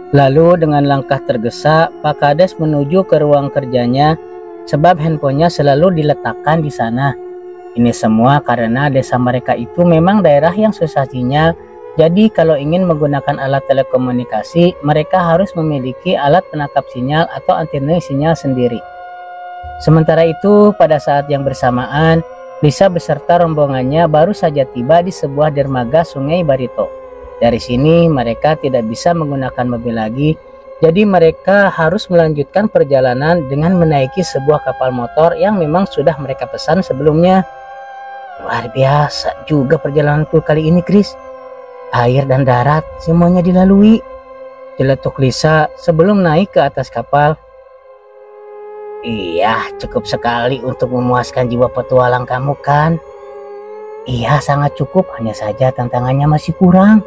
Lalu dengan langkah tergesa, Pak Kades menuju ke ruang kerjanya sebab handphonenya selalu diletakkan di sana. Ini semua karena desa mereka itu memang daerah yang susah sinyal. Jadi kalau ingin menggunakan alat telekomunikasi, mereka harus memiliki alat penangkap sinyal atau antena sinyal sendiri. Sementara itu, pada saat yang bersamaan, Lisa beserta rombongannya baru saja tiba di sebuah dermaga Sungai Barito. Dari sini mereka tidak bisa menggunakan mobil lagi, jadi mereka harus melanjutkan perjalanan dengan menaiki sebuah kapal motor yang memang sudah mereka pesan sebelumnya. Luar biasa juga perjalananku kali ini, Chris. Air dan darat semuanya dilalui, celetuk Lisa sebelum naik ke atas kapal. Iya, cukup sekali untuk memuaskan jiwa petualang kamu kan? Iya, sangat cukup, hanya saja tantangannya masih kurang.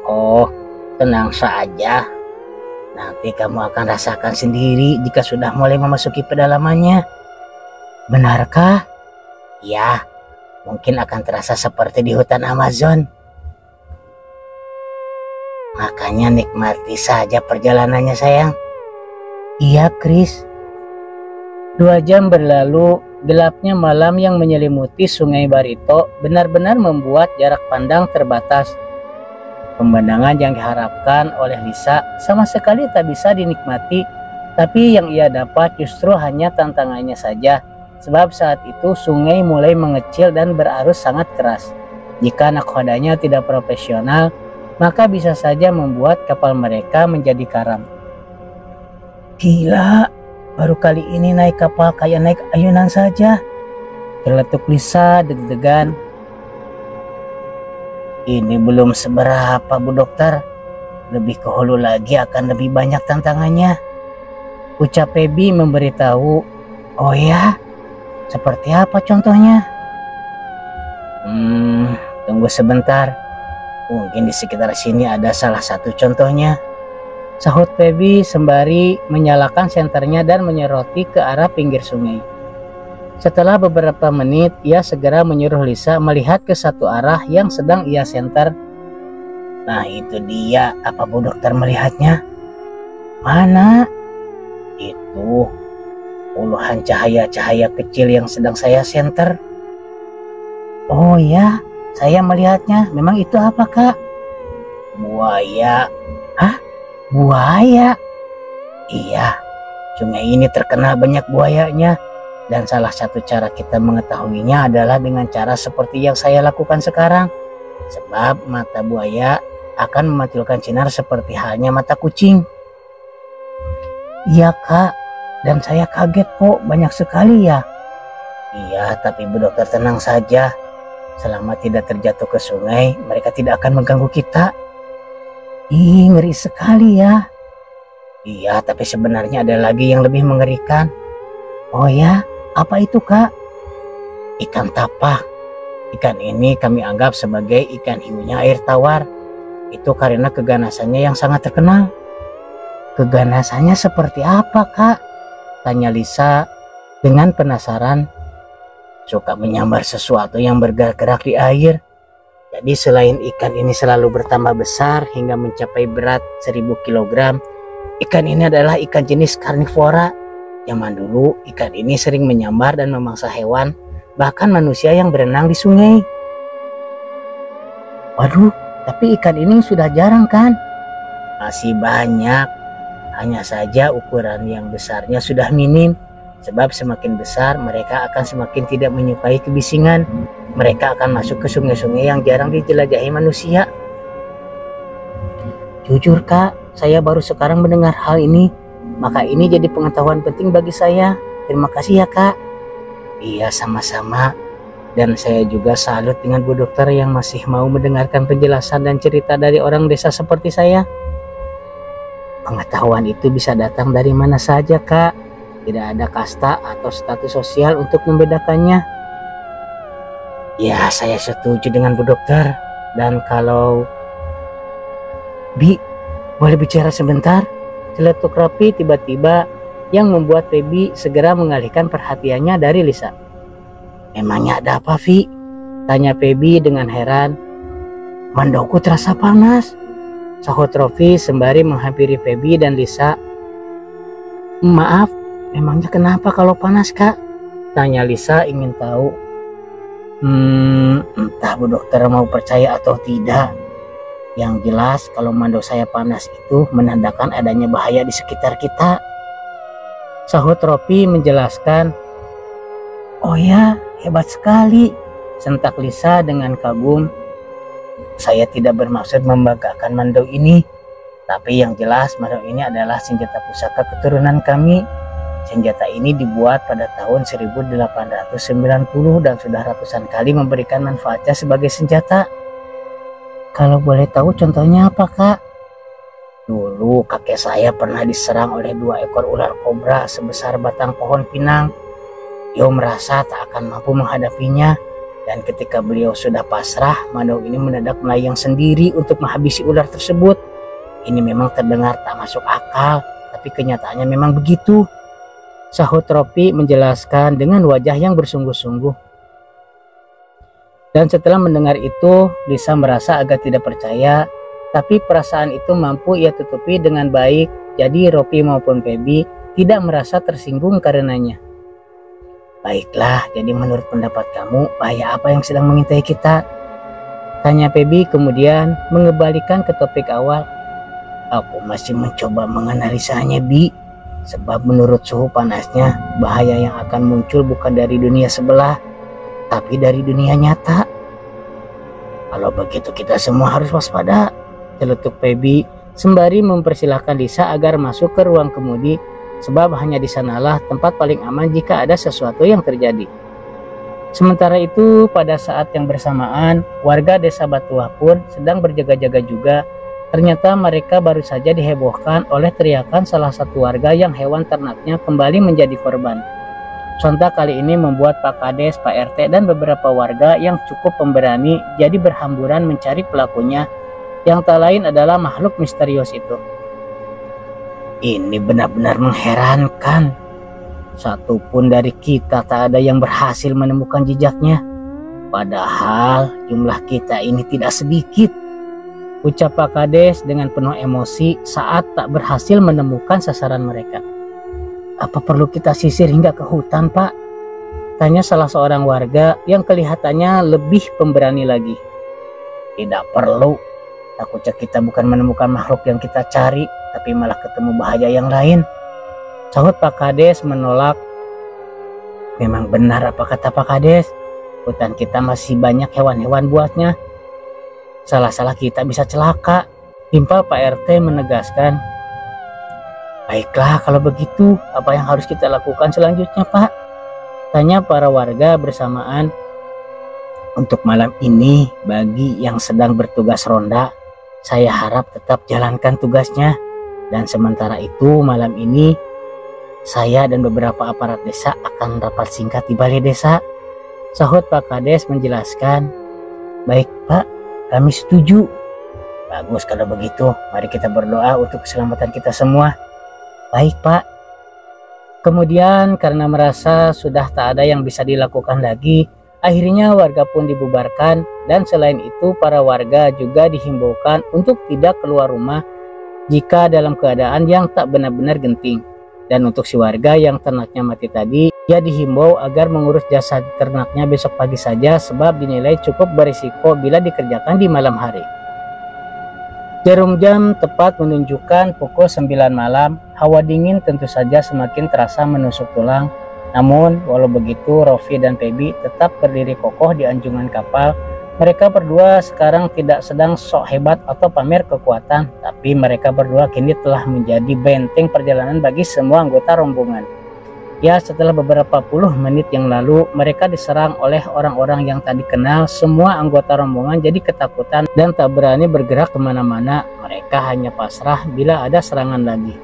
Oh, tenang saja. Nanti kamu akan rasakan sendiri jika sudah mulai memasuki pedalamannya. Benarkah? Ya, mungkin akan terasa seperti di hutan Amazon. Makanya nikmati saja perjalanannya, sayang. Iya, Chris. 2 jam berlalu, gelapnya malam yang menyelimuti Sungai Barito benar-benar membuat jarak pandang terbatas. Pemandangan yang diharapkan oleh Lisa sama sekali tak bisa dinikmati, tapi yang ia dapat justru hanya tantangannya saja, sebab saat itu sungai mulai mengecil dan berarus sangat keras. Jika nakodanya tidak profesional, maka bisa saja membuat kapal mereka menjadi karam. Gila, baru kali ini naik kapal kayak naik ayunan saja, celetuk Lisa deg-degan. Ini belum seberapa, Bu Dokter. Lebih ke hulu lagi akan lebih banyak tantangannya, ucap Feby memberitahu. Oh ya, seperti apa contohnya? Tunggu sebentar. Mungkin di sekitar sini ada salah satu contohnya, sahut Feby sembari menyalakan senternya dan menyoroti ke arah pinggir sungai. Setelah beberapa menit, ia segera menyuruh Lisa melihat ke satu arah yang sedang ia senter. Nah, itu dia. Apa Bu Dokter melihatnya? Mana? Itu puluhan cahaya-cahaya kecil yang sedang saya senter. Oh ya, saya melihatnya. Memang itu apa, Kak? Buaya. Hah? Buaya? Iya, sungai ini terkenal banyak buayanya. Dan salah satu cara kita mengetahuinya adalah dengan cara seperti yang saya lakukan sekarang. Sebab mata buaya akan memantulkan sinar seperti halnya mata kucing. Iya, Kak, dan saya kaget kok, banyak sekali ya. Iya, tapi Bu Dokter tenang saja. Selama tidak terjatuh ke sungai, mereka tidak akan mengganggu kita. Ih, ngeri sekali ya. Iya, tapi sebenarnya ada lagi yang lebih mengerikan. Oh ya? Apa itu, Kak? Ikan tapah. Ikan ini kami anggap sebagai ikan hiunya air tawar. Itu karena keganasannya yang sangat terkenal. Keganasannya seperti apa, Kak? Tanya Lisa dengan penasaran. Suka menyambar sesuatu yang bergerak-gerak di air. Jadi selain ikan ini selalu bertambah besar hingga mencapai berat 1000 kg, ikan ini adalah ikan jenis karnivora. Zaman dulu ikan ini sering menyambar dan memangsa hewan, bahkan manusia yang berenang di sungai. Waduh, tapi ikan ini sudah jarang kan? Masih banyak, hanya saja ukuran yang besarnya sudah minim. Sebab semakin besar mereka akan semakin tidak menyukai kebisingan. Mereka akan masuk ke sungai-sungai yang jarang dijelajahi manusia. Jujur, Kak, saya baru sekarang mendengar hal ini. Maka ini jadi pengetahuan penting bagi saya. Terima kasih ya, Kak. Iya, sama-sama. Dan saya juga salut dengan Bu Dokter yang masih mau mendengarkan penjelasan dan cerita dari orang desa seperti saya. Pengetahuan itu bisa datang dari mana saja, Kak. Tidak ada kasta atau status sosial untuk membedakannya. Ya, saya setuju dengan Bu Dokter. Dan kalau... Bi, boleh bicara sebentar? Celetuk Rapi tiba-tiba yang membuat Feby segera mengalihkan perhatiannya dari Lisa. Emangnya ada apa, Vi? Tanya Feby dengan heran. Mandauku terasa panas. sahut Rofi sembari menghampiri Feby dan Lisa. Maaf, memangnya kenapa kalau panas, Kak? Tanya Lisa ingin tahu. Entah Bu Dokter mau percaya atau tidak. Yang jelas kalau mando saya panas itu menandakan adanya bahaya di sekitar kita. Sahut Rofi menjelaskan. Oh ya, hebat sekali, sentak Lisa dengan kagum. Saya tidak bermaksud membanggakan mando ini, tapi yang jelas mando ini adalah senjata pusaka keturunan kami. Senjata ini dibuat pada tahun 1890 dan sudah ratusan kali memberikan manfaatnya sebagai senjata. Kalau boleh tahu contohnya apa, Kak? Dulu kakek saya pernah diserang oleh 2 ekor ular kobra sebesar batang pohon pinang. Dia merasa tak akan mampu menghadapinya, dan ketika beliau sudah pasrah, mando ini mendadak melayang sendiri untuk menghabisi ular tersebut. Ini memang terdengar tak masuk akal, tapi kenyataannya memang begitu. Sahut Rofi menjelaskan dengan wajah yang bersungguh-sungguh. Dan setelah mendengar itu, Lisa merasa agak tidak percaya, tapi perasaan itu mampu ia tutupi dengan baik, jadi Rofi maupun Feby tidak merasa tersinggung karenanya. Baiklah, jadi menurut pendapat kamu, bahaya apa yang sedang mengintai kita? Tanya Feby kemudian mengembalikan ke topik awal. Aku masih mencoba menganalisanya, Bi. Sebab menurut suhu panasnya, bahaya yang akan muncul bukan dari dunia sebelah, tapi dari dunia nyata. Kalau begitu kita semua harus waspada, celetuk Feby sembari mempersilahkan Lisa agar masuk ke ruang kemudi, sebab hanya di sanalah tempat paling aman jika ada sesuatu yang terjadi. Sementara itu, pada saat yang bersamaan, warga desa Batuah pun sedang berjaga-jaga juga. Ternyata mereka baru saja dihebohkan oleh teriakan salah satu warga yang hewan ternaknya kembali menjadi korban. Sontak kali ini membuat Pak Kades, Pak RT, dan beberapa warga yang cukup pemberani jadi berhamburan mencari pelakunya, yang tak lain adalah makhluk misterius itu. Ini benar-benar mengherankan. Satupun dari kita tak ada yang berhasil menemukan jejaknya. Padahal jumlah kita ini tidak sedikit, ucap Pak Kades dengan penuh emosi saat tak berhasil menemukan sasaran mereka. Apa perlu kita sisir hingga ke hutan, Pak? Tanya salah seorang warga yang kelihatannya lebih pemberani lagi. Tidak perlu. Takutnya kita bukan menemukan makhluk yang kita cari, tapi malah ketemu bahaya yang lain. Sahut Pak Kades menolak. Memang benar apa kata Pak Kades. Hutan kita masih banyak hewan-hewan buatnya. Salah-salah kita bisa celaka. Timpal Pak RT menegaskan. Baiklah kalau begitu, apa yang harus kita lakukan selanjutnya, Pak? Tanya para warga bersamaan. Untuk malam ini, bagi yang sedang bertugas ronda, saya harap tetap jalankan tugasnya. Dan sementara itu malam ini, saya dan beberapa aparat desa akan rapat singkat di balai desa. Sahut Pak Kades menjelaskan. Baik, Pak. Kami setuju. Bagus kalau begitu. Mari kita berdoa untuk keselamatan kita semua. Baik, Pak. Kemudian karena merasa sudah tak ada yang bisa dilakukan lagi, akhirnya warga pun dibubarkan, dan selain itu para warga juga dihimbaukan untuk tidak keluar rumah jika dalam keadaan yang tak benar-benar genting. Dan untuk si warga yang ternaknya mati tadi, ia dihimbau agar mengurus jasad ternaknya besok pagi saja, sebab dinilai cukup berisiko bila dikerjakan di malam hari. Jarum jam tepat menunjukkan pukul 9 malam. Hawa dingin tentu saja semakin terasa menusuk tulang. Namun walau begitu, Rofi dan Feby tetap berdiri kokoh di anjungan kapal. Mereka berdua sekarang tidak sedang sok hebat atau pamer kekuatan, tapi mereka berdua kini telah menjadi benteng perjalanan bagi semua anggota rombongan. Ya, setelah beberapa puluh menit yang lalu, mereka diserang oleh orang-orang yang tak dikenal. Semua anggota rombongan jadi ketakutan dan tak berani bergerak kemana-mana. Mereka hanya pasrah bila ada serangan lagi.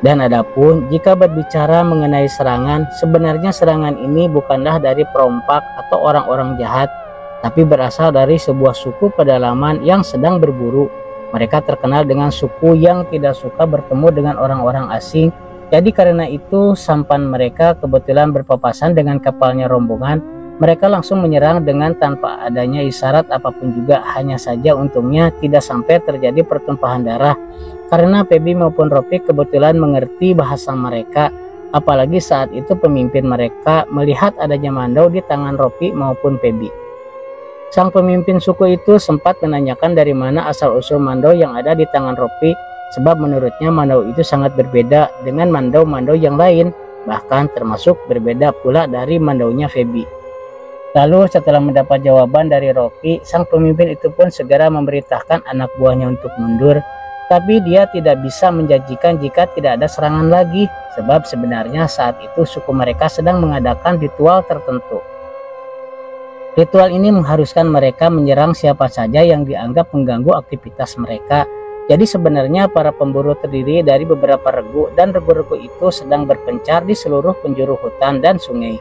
Dan adapun jika berbicara mengenai serangan, sebenarnya serangan ini bukanlah dari perompak atau orang-orang jahat, tapi berasal dari sebuah suku pedalaman yang sedang berburu. Mereka terkenal dengan suku yang tidak suka bertemu dengan orang-orang asing. Jadi karena itu sampan mereka kebetulan berpapasan dengan kapalnya rombongan, Mereka langsung menyerang dengan tanpa adanya isyarat apapun juga. Hanya saja untungnya tidak sampai terjadi pertumpahan darah karena Feby maupun Ropi kebetulan mengerti bahasa mereka. Apalagi saat itu pemimpin mereka melihat adanya mandau di tangan Ropi maupun Feby. Sang pemimpin suku itu sempat menanyakan dari mana asal-usul mandau yang ada di tangan Ropi, sebab menurutnya mandau itu sangat berbeda dengan mandau-mandau yang lain, bahkan termasuk berbeda pula dari mandaunya Feby. Lalu setelah mendapat jawaban dari Ropi, sang pemimpin itu pun segera memerintahkan anak buahnya untuk mundur. Tapi dia tidak bisa menjanjikan jika tidak ada serangan lagi, sebab sebenarnya saat itu suku mereka sedang mengadakan ritual tertentu. Ritual ini mengharuskan mereka menyerang siapa saja yang dianggap mengganggu aktivitas mereka. Jadi sebenarnya para pemburu terdiri dari beberapa regu, dan regu-regu itu sedang berpencar di seluruh penjuru hutan dan sungai.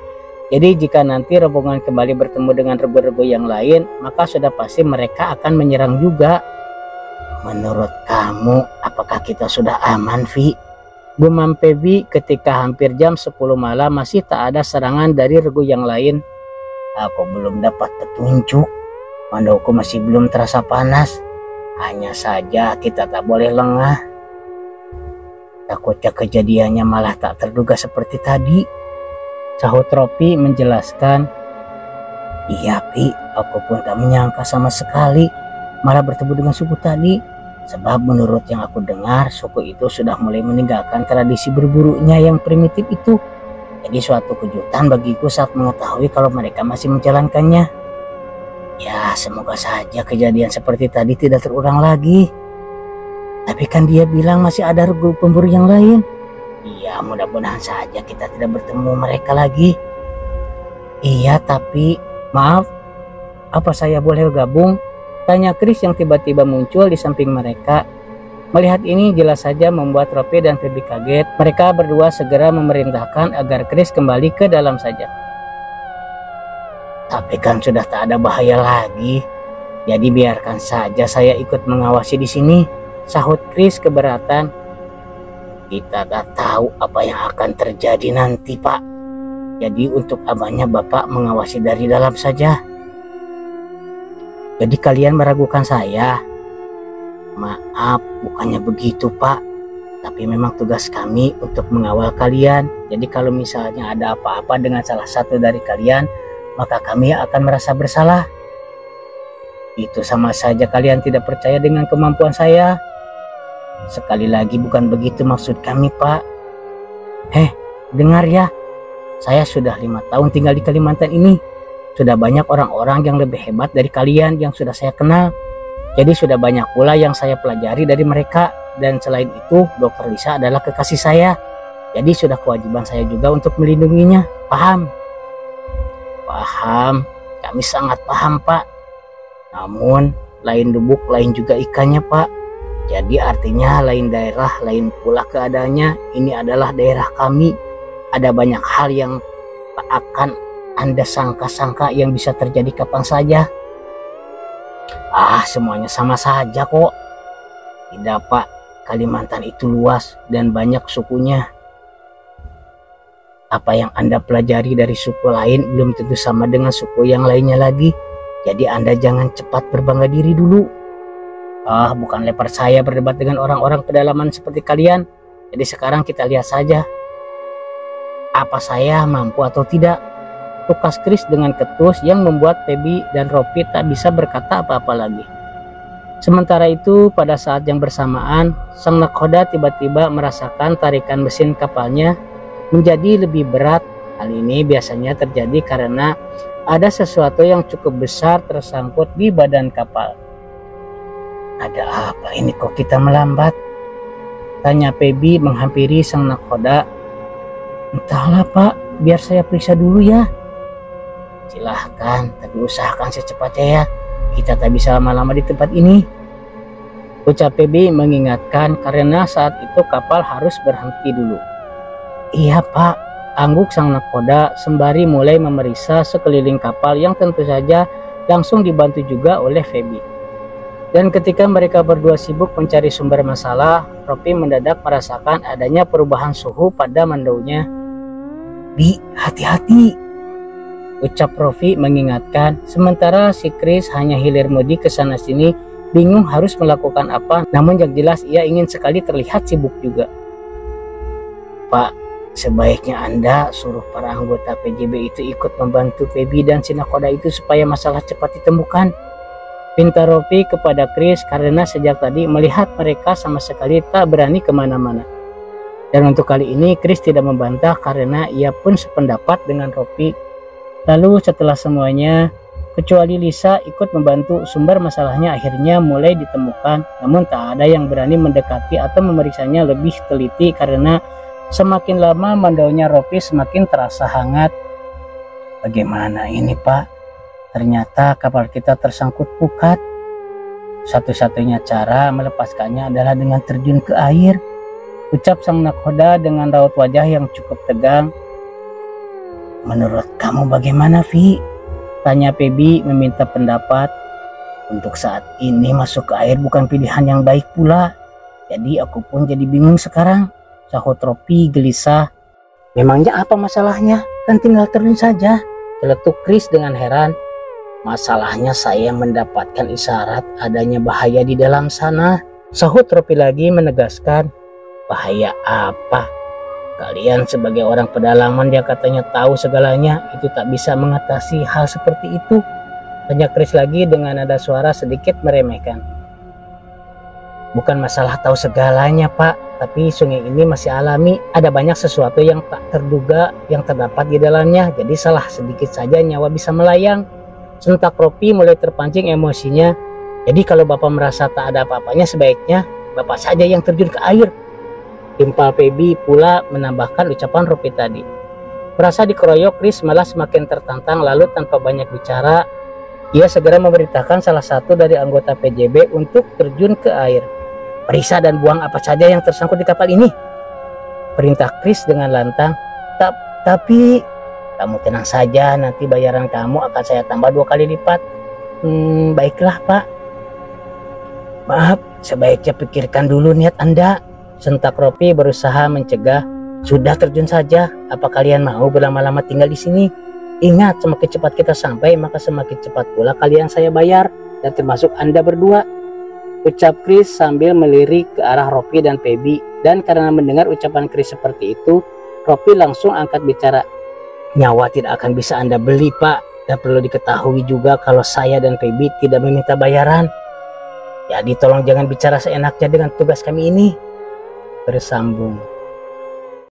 Jadi jika nanti rombongan kembali bertemu dengan regu-regu yang lain, maka sudah pasti mereka akan menyerang juga. Menurut kamu, apakah kita sudah aman, Vi? Gumam Feby ketika hampir jam 10 malam masih tak ada serangan dari regu yang lain. Aku belum dapat petunjuk. Mandauku masih belum terasa panas. Hanya saja kita tak boleh lengah. Takutnya kejadiannya malah tak terduga seperti tadi, sahut Ropi menjelaskan. Iya, Pi, aku pun tak menyangka sama sekali malah bertemu dengan suku tadi. Sebab menurut yang aku dengar, suku itu sudah mulai meninggalkan tradisi berburunya yang primitif itu. Jadi suatu kejutan bagiku saat mengetahui kalau mereka masih menjalankannya. Ya, semoga saja kejadian seperti tadi tidak terulang lagi. Tapi kan dia bilang masih ada regu pemburu yang lain. Iya, mudah-mudahan saja kita tidak bertemu mereka lagi. Iya, tapi maaf, apa saya boleh gabung? Tanya Chris yang tiba-tiba muncul di samping mereka. Melihat ini jelas saja membuat Ropi dan Feby kaget. Mereka berdua segera memerintahkan agar Chris kembali ke dalam saja. Tapi kan sudah tak ada bahaya lagi. Jadi biarkan saja saya ikut mengawasi di sini, sahut Chris keberatan. Kita tak tahu apa yang akan terjadi nanti, Pak. Jadi untuk abahnya Bapak mengawasi dari dalam saja. Jadi kalian meragukan saya? Maaf, bukannya begitu, Pak. Tapi memang tugas kami untuk mengawal kalian. Jadi kalau misalnya ada apa-apa dengan salah satu dari kalian, maka kami akan merasa bersalah. Itu sama saja kalian tidak percaya dengan kemampuan saya. Sekali lagi bukan begitu maksud kami, Pak. Dengar ya. Saya sudah 5 tahun tinggal di Kalimantan ini. Sudah banyak orang-orang yang lebih hebat dari kalian yang sudah saya kenal. Jadi sudah banyak pula yang saya pelajari dari mereka. Dan selain itu, Dr. Lisa adalah kekasih saya. Jadi sudah kewajiban saya juga untuk melindunginya. Paham? Paham. Kami sangat paham, Pak. Namun, lain lubuk, lain juga ikannya, Pak. Jadi artinya lain daerah, lain pula keadaannya. Ini adalah daerah kami. Ada banyak hal yang tak akan Anda sangka-sangka yang bisa terjadi kapan saja. Semuanya sama saja kok. Tidak, Pak. Kalimantan itu luas dan banyak sukunya. Apa yang Anda pelajari dari suku lain belum tentu sama dengan suku yang lainnya lagi. Jadi Anda jangan cepat berbangga diri dulu. Bukan lebar saya berdebat dengan orang-orang pedalaman seperti kalian. Jadi sekarang kita lihat saja apa saya mampu atau tidak. Tukas Chris dengan ketus yang membuat Feby dan Ropi tak bisa berkata apa-apa lagi. Sementara itu pada saat yang bersamaan, sang nakhoda tiba-tiba merasakan tarikan mesin kapalnya menjadi lebih berat. Hal ini biasanya terjadi karena ada sesuatu yang cukup besar tersangkut di badan kapal. Ada apa ini kok kita melambat? Tanya Feby menghampiri sang nakhoda. Entahlah, Pak, biar saya periksa dulu ya. Silahkan, tapi usahakan secepatnya ya. Kita tak bisa lama-lama di tempat ini. Ucap Feby mengingatkan karena saat itu kapal harus berhenti dulu. Iya, Pak, angguk sang nakhoda sembari mulai memeriksa sekeliling kapal yang tentu saja langsung dibantu juga oleh Feby. Dan ketika mereka berdua sibuk mencari sumber masalah, Ropi mendadak merasakan adanya perubahan suhu pada mandaunya. Bi, hati-hati, ucap Rofi mengingatkan. Sementara si Chris hanya hilir mudi ke sana sini, bingung harus melakukan apa, namun yang jelas ia ingin sekali terlihat sibuk juga. Pak, sebaiknya Anda suruh para anggota PJB itu ikut membantu Feby dan si nakoda itu supaya masalah cepat ditemukan. Pinta Rofi kepada Chris karena sejak tadi melihat mereka sama sekali tak berani kemana-mana. Dan untuk kali ini Chris tidak membantah karena ia pun sependapat dengan Rofi. Lalu setelah semuanya kecuali Lisa ikut membantu, sumber masalahnya akhirnya mulai ditemukan. Namun tak ada yang berani mendekati atau memeriksanya lebih teliti karena semakin lama mandaunya Rofi semakin terasa hangat. Bagaimana ini Pak? Ternyata kapal kita tersangkut pukat. Satu-satunya cara melepaskannya adalah dengan terjun ke air, ucap sang nakoda dengan raut wajah yang cukup tegang. Menurut kamu bagaimana, Vi? Tanya Feby meminta pendapat. Untuk saat ini masuk ke air bukan pilihan yang baik pula. Jadi aku pun jadi bingung sekarang, sahut Rofi gelisah. Memangnya apa masalahnya? Kan tinggal terjun saja, celetuk Chris dengan heran. Masalahnya saya mendapatkan isyarat adanya bahaya di dalam sana, sahut Rofi lagi menegaskan. Bahaya apa? Kalian sebagai orang pedalaman dia katanya tahu segalanya, itu tak bisa mengatasi hal seperti itu, tanya Chris lagi dengan nada suara sedikit meremehkan. Bukan masalah tahu segalanya Pak, tapi sungai ini masih alami, ada banyak sesuatu yang tak terduga yang terdapat di dalamnya, jadi salah sedikit saja nyawa bisa melayang. Sentak Rofi mulai terpancing emosinya. Jadi kalau Bapak merasa tak ada apa-apanya, sebaiknya Bapak saja yang terjun ke air, timpal Feby pula menambahkan ucapan Rofi tadi. Merasa dikeroyok, Chris malah semakin tertantang. Lalu tanpa banyak bicara, ia segera memerintahkan salah satu dari anggota PJB untuk terjun ke air. Periksa dan buang apa saja yang tersangkut di kapal ini, perintah Chris dengan lantang. Tapi kamu tenang saja, nanti bayaran kamu akan saya tambah 2 kali lipat. Baiklah Pak. Maaf, sebaiknya pikirkan dulu niat Anda, sentak Rofi berusaha mencegah. Sudah terjun saja, apa kalian mau berlama-lama tinggal di sini? Ingat, semakin cepat kita sampai, maka semakin cepat pula kalian saya bayar, dan termasuk Anda berdua, ucap Chris sambil melirik ke arah Rofi dan Feby. Dan karena mendengar ucapan Chris seperti itu, Rofi langsung angkat bicara. Nyawa tidak akan bisa Anda beli Pak, dan perlu diketahui juga kalau saya dan Feby tidak meminta bayaran. Jadi tolong jangan bicara seenaknya dengan tugas kami ini, bersambung